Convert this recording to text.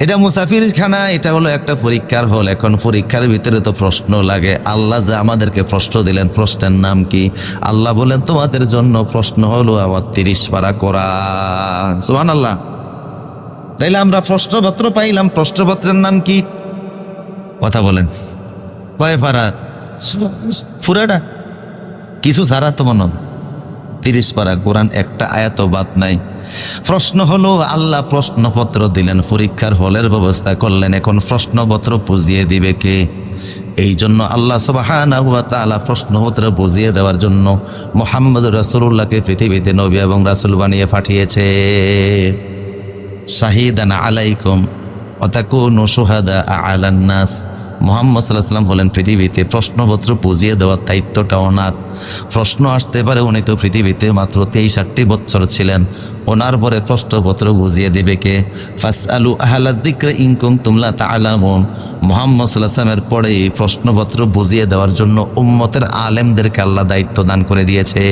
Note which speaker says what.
Speaker 1: এটা মুসাফিরখানা, এটা হলো একটা পরীক্ষার হল। এখন পরীক্ষার ভিতরে তো প্রশ্ন লাগে। আল্লাহ যে আমাদেরকে প্রশ্ন দিলেন, প্রশ্নের নাম কি? আল্লাহ বলেন তোমাদের জন্য প্রশ্ন হলো আমার 30 পারা কোরআন। সুবহানাল্লাহ। তাইলে আমরা প্রশ্নপত্র পাইলাম, প্রশ্নপত্রের নাম কি? কথা বলেন, কয় পারা? পুরাটা? কিছু ছাড়া তো মনে 30 পারা কোরআন, একটা আয়াত বাদ নাই। প্রশ্ন হলো, আল্লাহ প্রশ্নপত্র দিলেন, পরীক্ষার হলের ব্যবস্থা করলেন। এখন প্রশ্নপত্র বুঝিয়ে দিবে কে? এই জন্য আল্লাহ সুবহানাহু ওয়া তাআলা প্রশ্নপত্র বুঝিয়ে দেওয়ার জন্য মুহাম্মদ রাসূলুল্লাহকে পৃথিবীতে নবী এবং রাসূল বানিয়ে পাঠিয়েছে। শাহিদান আলাইকুম ওয়া তাকুনু শুহাদা আলান নাস। মুহাম্মদ সাল্লাল্লাহু আলাইহি ওয়াসাল্লাম হলেন পৃথিবীতে প্রশ্নপত্র বুঝিয়ে দেওয়ার দায়িত্বটা ওনার। প্রশ্ন আসতে পারে, উনি তো পৃথিবীতে মাত্র 63 বছর ছিলেন। ওনার পরে প্রশ্নপত্র বুঝিয়ে দিবে কে? ফাসআলু আহলা যিকরি ইন কুনতুম লা তা'লামুন। মুহাম্মদ সাল্লাল্লাহু আলাইহি ওয়াসাল্লামের পরে এই প্রশ্নপত্র বুঝিয়ে দেওয়ার জন্য উম্মতের আলেমদেরকে আল্লাহ দায়িত্ব দান করে দিয়েছে।